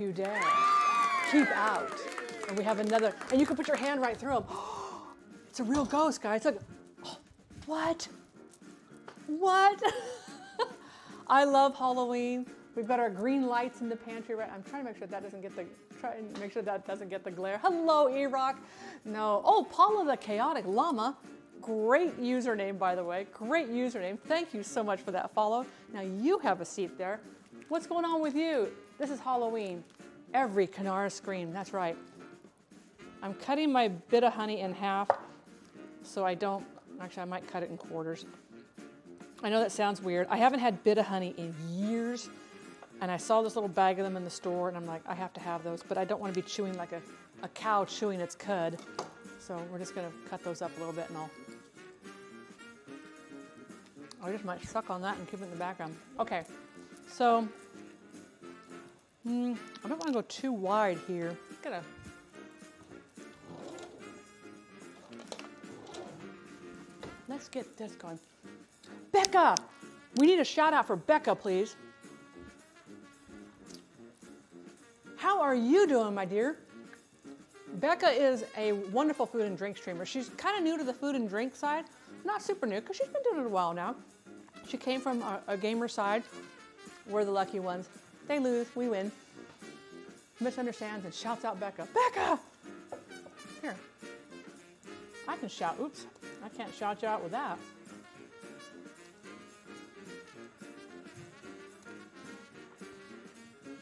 You dare. Keep out. And we have another, and you can put your hand right through them. It's a real ghost, guys. Look. Oh, what? What? I love Halloween. We've got our green lights in the pantry, right? I'm trying to make sure that doesn't get the glare. Hello, E-Rock. No. Oh, Paula the Chaotic Llama. Great username, by the way. Great username. Thank you so much for that follow. Now you have a seat there. What's going on with you? This is Halloween. Every Canara scream. That's right. I'm cutting my bit of honey in half so I don't, actually I might cut it in quarters. I know that sounds weird. I haven't had bit of honey in years, and I saw this little bag of them in the store, and I'm like, I have to have those, but I don't want to be chewing like a cow chewing its cud. So we're just gonna cut those up a little bit, and I just might suck on that and keep it in the background. Okay, so I don't want to go too wide here. Let's get this going. Becca! We need a shout out for Becca, please. How are you doing, my dear? Becca is a wonderful food and drink streamer. She's kind of new to the food and drink side. Not super new, because she's been doing it a while now. She came from a gamer side. We're the lucky ones. They lose, we win. Misunderstands and shouts out Becca. Becca! Here. I can shout. Oops. I can't shout you out with that.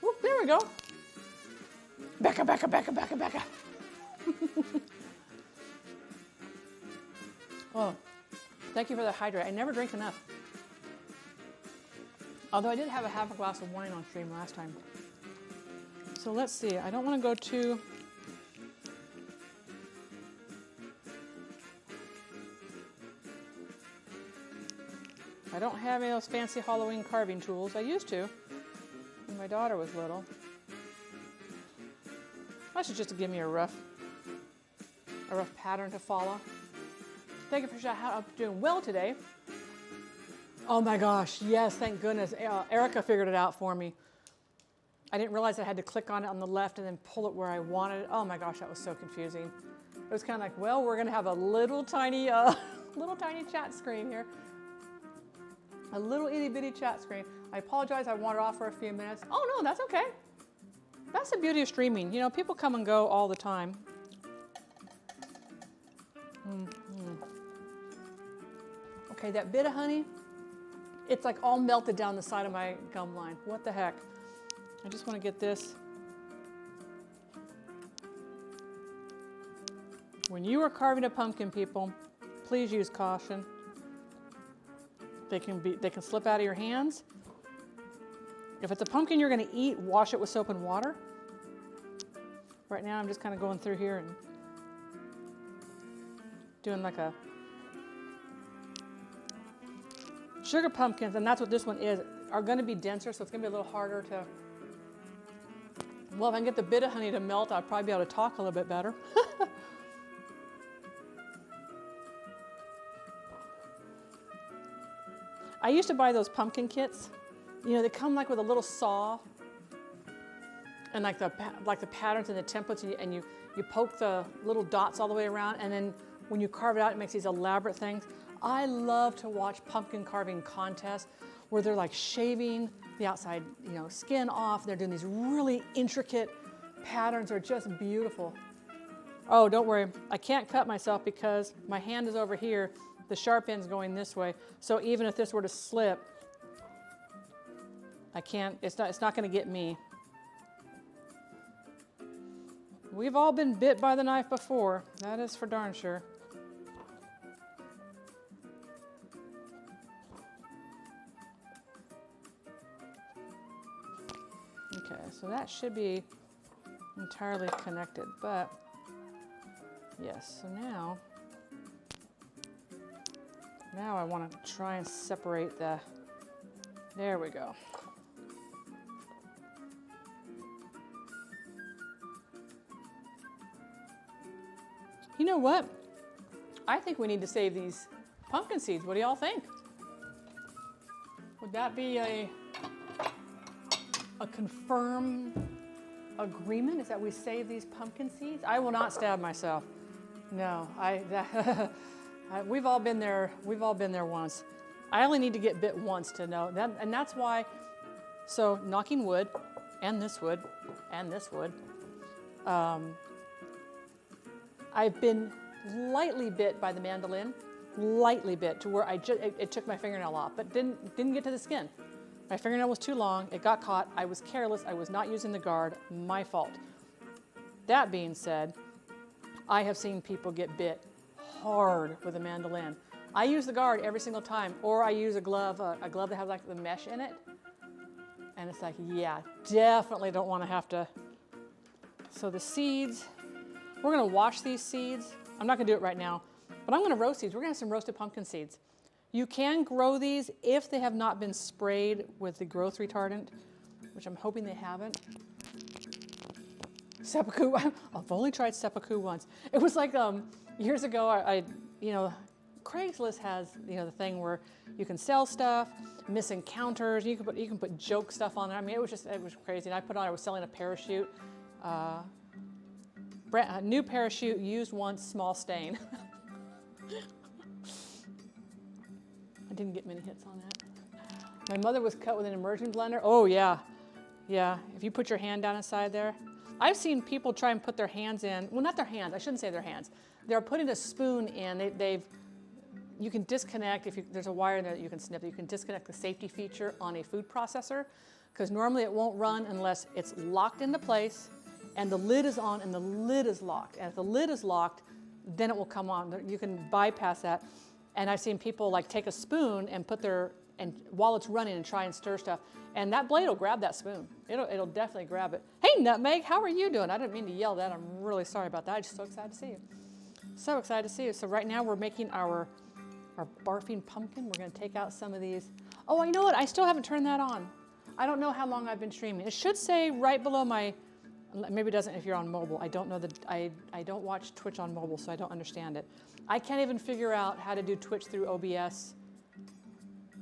Whoop, there we go. Becca, Becca, Becca, Becca, Becca. Oh, thank you for the hydrate. I never drink enough. Although I did have a half a glass of wine on stream last time. So let's see. I don't want to go too... I don't have any of those fancy Halloween carving tools. I used to when my daughter was little. That's just to give me a rough pattern to follow. Thank you for shouting out. I'm doing well today. Oh my gosh, yes, thank goodness. Erica figured it out for me. I didn't realize I had to click on it on the left and then pull it where I wanted it. Oh my gosh, that was so confusing. It was kind of like, well, we're gonna have a little tiny chat screen here. A little itty bitty chat screen. I apologize, I wandered off for a few minutes. Oh no, that's okay. That's the beauty of streaming. You know, people come and go all the time. Okay, that bit of honey, it's like all melted down the side of my gum line. What the heck? I just want to get this. When you are carving a pumpkin, people, please use caution. They can slip out of your hands. If it's a pumpkin you're going to eat, wash it with soap and water. Right now I'm just kind of going through here and doing like a sugar pumpkins, and that's what this one is, are going to be denser, so it's going to be a little harder to, well, if I can get the bit of honey to melt, I'll probably be able to talk a little bit better. I used to buy those pumpkin kits. You know, they come like with a little saw and like the patterns and the templates, and you poke the little dots all the way around, and then when you carve it out, it makes these elaborate things. I love to watch pumpkin carving contests where they're like shaving the outside, you know, skin off. They're doing these really intricate patterns. Are just beautiful. Oh, don't worry. I can't cut myself because my hand is over here. The sharp end's going this way. So even if this were to slip, I can't, it's not going to get me. We've all been bit by the knife before. That is for darn sure. Okay, so that should be entirely connected, but yes, so now I want to try and separate the, there we go. You know what? I think we need to save these pumpkin seeds. What do y'all think? Would that be a confirmed agreement is that we save these pumpkin seeds. I will not stab myself. No, we've all been there. We've all been there once. I only need to get bit once to know that, and that's why. So knocking wood, and this wood, and this wood. I've been lightly bit by the mandolin, lightly bit to where it took my fingernail off, but didn't get to the skin. My fingernail was too long. It got caught. I was careless. I was not using the guard. My fault. That being said, I have seen people get bit hard with a mandolin. I use the guard every single time, or I use a glove that has like the mesh in it. And it's like, yeah, definitely don't want to have to. So the seeds, we're going to wash these seeds. I'm not going to do it right now, but I'm going to roast these. We're going to have some roasted pumpkin seeds. You can grow these if they have not been sprayed with the growth retardant, which I'm hoping they haven't. Seppuku, I've only tried seppuku once. It was like years ago, Craigslist has, the thing where you can sell stuff, miss encounters, you can put joke stuff on there. I mean, it was crazy. And I was selling a parachute, a new parachute, used once, small stain. I didn't get many hits on that. My mother was cut with an immersion blender. Oh yeah, yeah. If you put your hand down inside there, I've seen people try and put their hands in. Well, not their hands. I shouldn't say their hands. They're putting a spoon in. You can disconnect there's a wire there that you can snip. You can disconnect the safety feature on a food processor, because normally it won't run unless it's locked into place, and the lid is on and the lid is locked. And if the lid is locked, then it will come on. You can bypass that. And I've seen people like take a spoon and while it's running and try and stir stuff, and that blade will grab that spoon. It'll definitely grab it. Hey, Nutmeg, how are you doing? I didn't mean to yell that. I'm really sorry about that. I'm just so excited to see you. So excited to see you. So right now we're making our barfing pumpkin. We're going to take out some of these. Oh, you know what? I still haven't turned that on. I don't know how long I've been streaming. It should say right below maybe it doesn't if you're on mobile. I don't know I don't watch Twitch on mobile, so I don't understand it. I can't even figure out how to do Twitch through OBS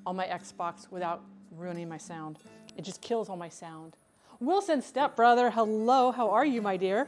on my Xbox without ruining my sound. It just kills all my sound. Wilson stepbrother, hello, how are you, my dear?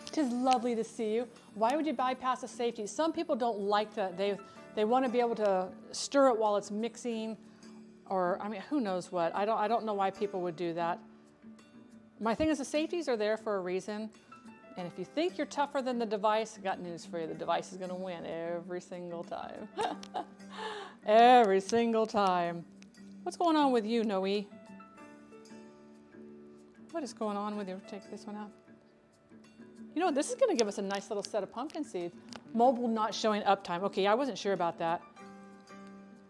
It is lovely to see you. Why would you bypass the safety? Some people don't like that. They want to be able to stir it while it's mixing, or I mean, who knows what. I don't know why people would do that. My thing is the safeties are there for a reason. And if you think you're tougher than the device, I got news for you. The device is going to win every single time. Every single time. What's going on with you, Noe? What is going on with you? Take this one out. You know what? This is going to give us a nice little set of pumpkin seeds. Mobile not showing uptime. Okay, I wasn't sure about that.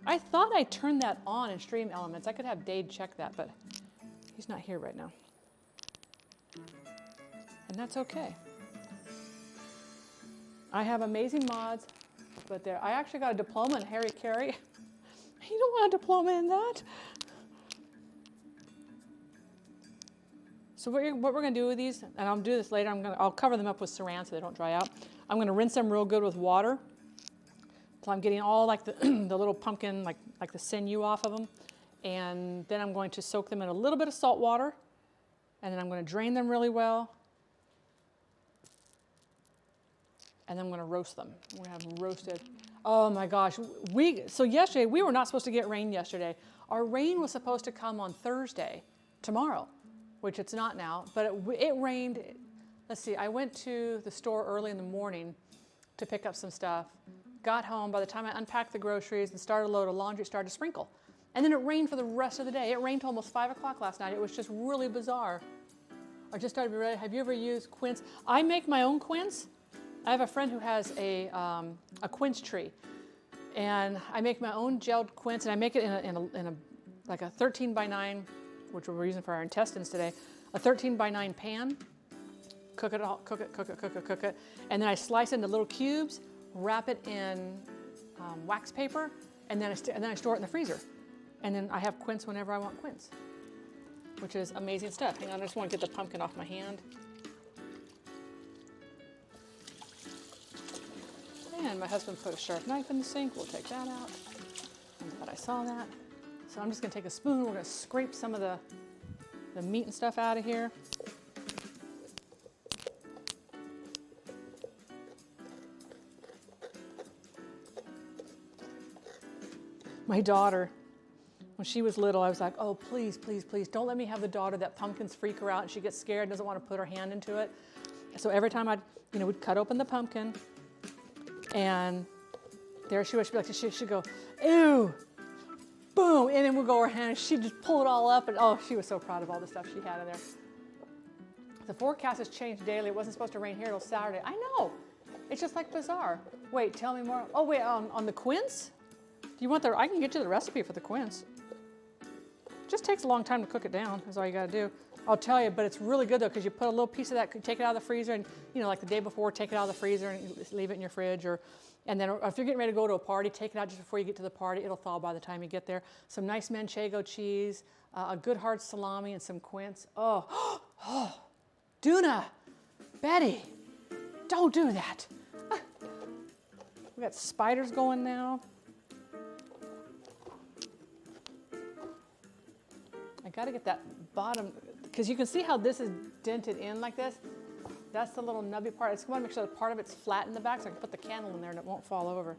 I thought I turned that on in Stream Elements. I could have Dade check that, but he's not here right now. And that's okay. I have amazing mods, but I actually got a diploma in Harry Carey. You don't want a diploma in that. So what we're going to do with these, and I'll do this later, I'll cover them up with saran so they don't dry out. I'm going to rinse them real good with water until I'm getting all like the, the little pumpkin, like the sinew off of them. And then I'm going to soak them in a little bit of salt water, and then I'm going to drain them really well. And then I'm going to roast them. We're going to have them roasted. Oh my gosh. So yesterday, we were not supposed to get rain yesterday. Our rain was supposed to come on Thursday, tomorrow, which it's not now. But it rained. Let's see. I went to the store early in the morning to pick up some stuff. Got home. By the time I unpacked the groceries and started a load of laundry, it started to sprinkle. And then it rained for the rest of the day. It rained till almost 5 o'clock last night. It was just really bizarre. I just started to be ready. Have you ever used quince? I make my own quince. I have a friend who has a quince tree, and I make my own gelled quince, and I make it in a like a 13 by 9, which we're using for our intestines today, a 13 by 9 pan. Cook it, and then I slice it into little cubes, wrap it in wax paper, and then I store it in the freezer, and then I have quince whenever I want quince, which is amazing stuff. Hang on, I just want to get the pumpkin off my hand. And my husband put a sharp knife in the sink. We'll take that out. I'm glad I saw that. So I'm just going to take a spoon. We're going to scrape some of the meat and stuff out of here. My daughter, when she was little, I was like, oh, please, please, please, don't let me have the daughter that pumpkins freak her out and she gets scared and doesn't want to put her hand into it. So every time we'd cut open the pumpkin, and there she was. She'd be like, she'd go, ew, boom, and then we'd go her hand, and she'd just pull it all up, and oh, she was so proud of all the stuff she had in there. The forecast has changed daily. It wasn't supposed to rain here till Saturday. I know. It's just like bizarre. Wait, tell me more. Oh, wait, on the quince? Do you want I can get you the recipe for the quince. Just takes a long time to cook it down, is all you got to do. I'll tell you, but it's really good though, because you put a little piece of that, take it out of the freezer, and like the day before, take it out of the freezer and leave it in your fridge, and then if you're getting ready to go to a party, take it out just before you get to the party. It'll thaw by the time you get there. Some nice manchego cheese, a good hard salami, and some quince. Oh, oh, Duna, Betty, don't do that. We got spiders going now. I got to get that bottom, because you can see how this is dented in like this. That's the little nubby part. I just want to make sure that part of it's flat in the back so I can put the candle in there and it won't fall over.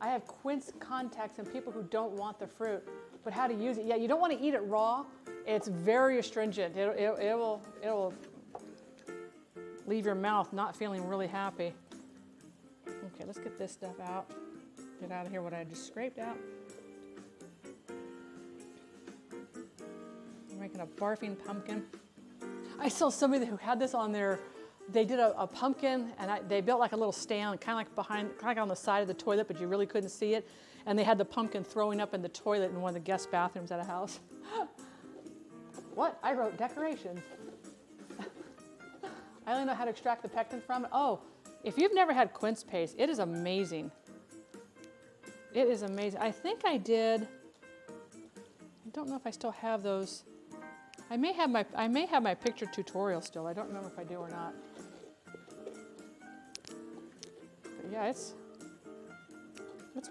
I have quince contacts and people who don't want the fruit, but how to use it. Yeah, you don't want to eat it raw. It's very astringent. It will leave your mouth not feeling really happy. Okay, let's get this stuff out. Get out of here what I just scraped out. I'm making a barfing pumpkin. I saw somebody who had this on their, they did a pumpkin, and they built like a little stand, kind of like on the side of the toilet, but you really couldn't see it. And they had the pumpkin throwing up in the toilet in one of the guest bathrooms at a house. What? I wrote decorations. I only know how to extract the pectin from it. Oh, if you've never had quince paste, it is amazing. It is amazing. I think I did. I don't know if I still have those. I may have my picture tutorial still. I don't remember if I do or not. But yeah, it's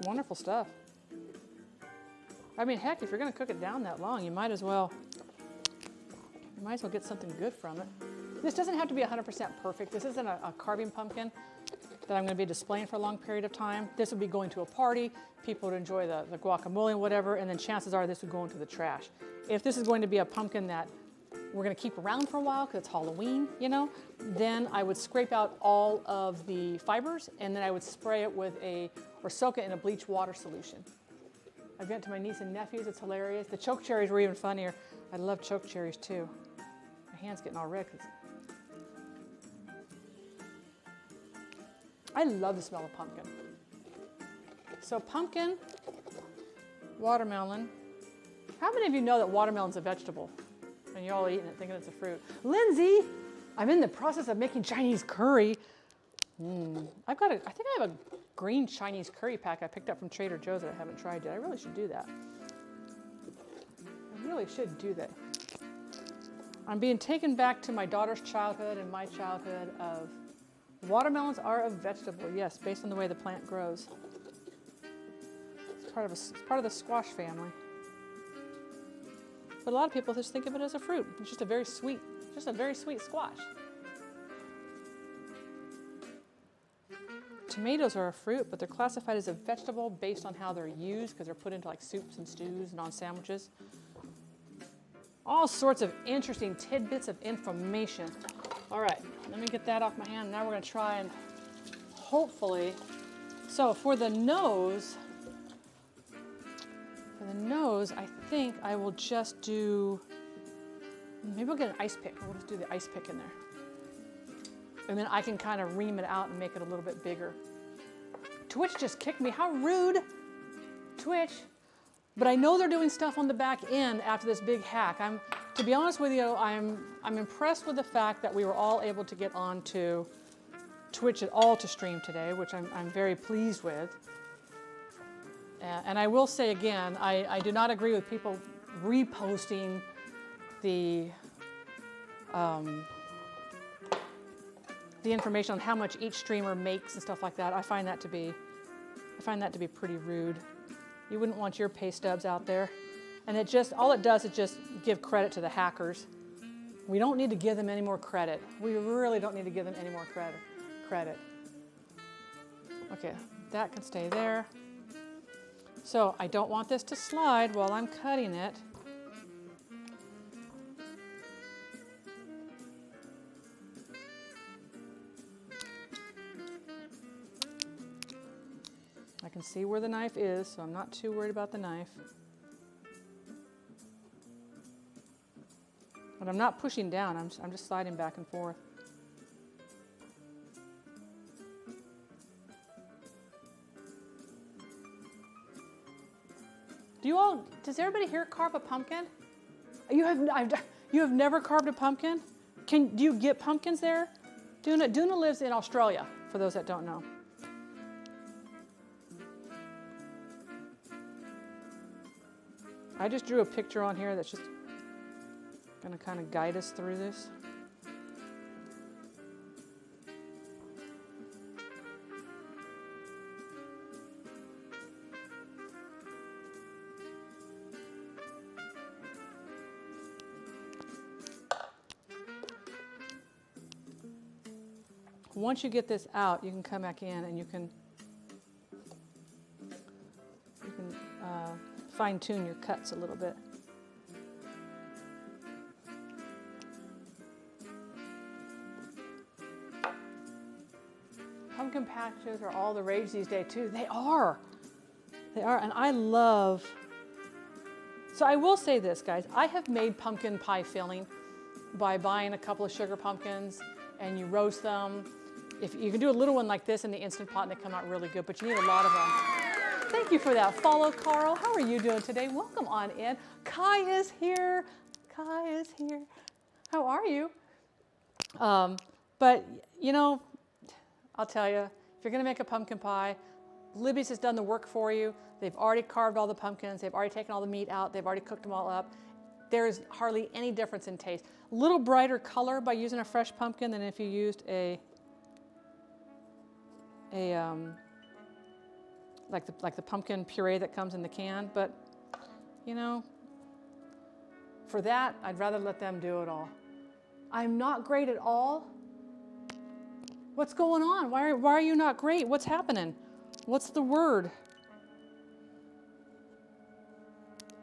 wonderful stuff. I mean, heck, if you're going to cook it down that long, you might as well get something good from it. This doesn't have to be 100% perfect. This isn't a carving pumpkin that I'm going to be displaying for a long period of time. This would be going to a party. People would enjoy the guacamole and whatever, and then chances are this would go into the trash. If this is going to be a pumpkin that we're going to keep around for a while because it's Halloween, then I would scrape out all of the fibers, and then I would spray it or soak it in a bleach water solution. I've given it to my niece and nephews. It's hilarious. The choke cherries were even funnier. I love choke cherries too. My hand's getting all red. I love the smell of pumpkin. So pumpkin, watermelon. How many of you know that watermelon's a vegetable? And you're all eating it thinking it's a fruit. Lindsay, I'm in the process of making Chinese curry. I think I have a green Chinese curry pack I picked up from Trader Joe's that I haven't tried yet. I really should do that. I really should do that. I'm being taken back to my daughter's childhood and my childhood of watermelons are a vegetable, yes, based on the way the plant grows. It's part of the squash family. But a lot of people just think of it as a fruit. It's just a very sweet squash. Tomatoes are a fruit, but they're classified as a vegetable based on how they're used, because they're put into like soups and stews and on sandwiches. All sorts of interesting tidbits of information. All right, let me get that off my hand. Now we're going to try and hopefully. So for the nose, I think I will just do. Maybe we'll get an ice pick. We'll just do the ice pick in there, and then I can kind of ream it out and make it a little bit bigger. Twitch just kicked me. How rude, Twitch! But I know they're doing stuff on the back end after this big hack. To be honest with you, I'm impressed with the fact that we were all able to get onto Twitch at all to stream today, which I'm very pleased with. And I will say again, I do not agree with people reposting the information on how much each streamer makes and stuff like that. I find that to be pretty rude. You wouldn't want your pay stubs out there. And all it does is just give credit to the hackers. We don't need to give them any more credit. We really don't need to give them any more credit. Okay, That can stay there. So I don't want this to slide while I'm cutting it. I can see where the knife is, so I'm not too worried about the knife. But I'm not pushing down, I'm just sliding back and forth. Does everybody here carve a pumpkin? You have never carved a pumpkin? Do you get pumpkins there? Duna lives in Australia, for those that don't know. I just drew a picture on here that's just going to kind of guide us through this. Once you get this out, you can come back in and you can fine-tune your cuts a little bit. Pumpkin patches are all the rage these days too. They are, and I love. So I will say this, guys. I have made pumpkin pie filling by buying a couple of sugar pumpkins and you roast them. If you can do a little one like this in the Instant Pot and they come out really good, but you need a lot of them. Thank you for that follow, Carl. How are you doing today? Welcome on in. Kai is here. Kai is here. How are you? But, you know, I'll tell you, if you're going to make a pumpkin pie, Libby's has done the work for you. They've already carved all the pumpkins. They've already taken all the meat out. They've already cooked them all up. There's hardly any difference in taste. A little brighter color by using a fresh pumpkin than if you used like the pumpkin puree that comes in the can, but you know, for that, I'd rather let them do it all. I'm not great at all. What's going on? Why are you not great? What's happening? What's the word?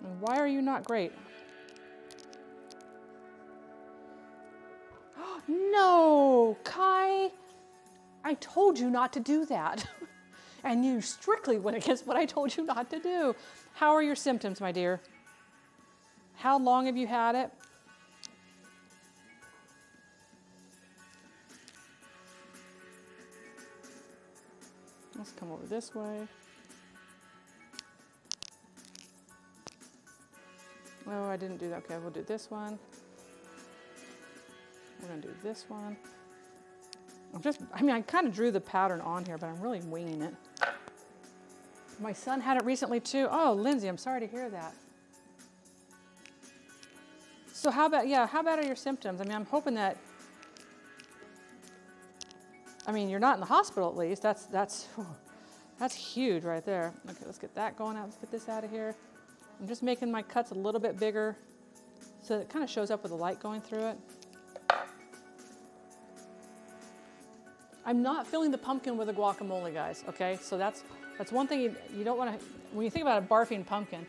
And why are you not great? No, Kai, I told you not to do that. And you strictly went against what I told you not to do. How are your symptoms, my dear? How long have you had it? Let's come over this way. Oh, I didn't do that. Okay, we'll do this one. We're going to do this one. I kind of drew the pattern on here, but I'm really winging it. My son had it recently too. Oh, Lindsay, I'm sorry to hear that. So how bad are your symptoms? I mean, I'm hoping that, you're not in the hospital at least. That's huge right there. Okay, let's get that going out. Let's get this out of here. I'm just making my cuts a little bit bigger so that it kind of shows up with the light going through it. I'm not filling the pumpkin with a guacamole, guys, okay? So that's one thing you don't want to, when you think about a barfing pumpkin,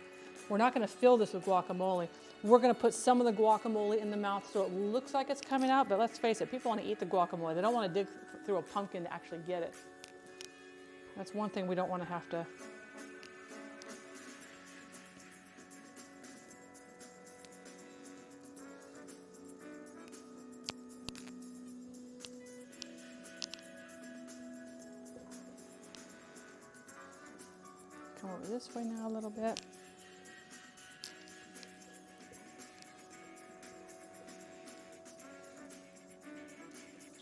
we're not going to fill this with guacamole. We're going to put some of the guacamole in the mouth so it looks like it's coming out, but let's face it, people want to eat the guacamole. They don't want to dig through a pumpkin to actually get it. That's one thing we don't want to have to. Come over this way now a little bit.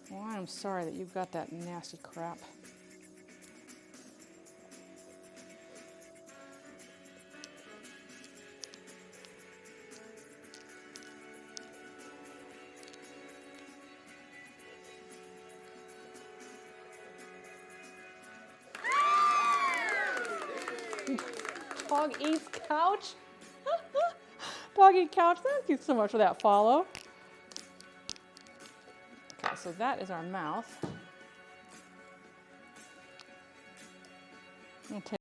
Well, I'm sorry that you've got that nasty crap. Dog eats couch. Dog eat couch. Thank you so much for that follow. Okay, so that is our mouth. Okay.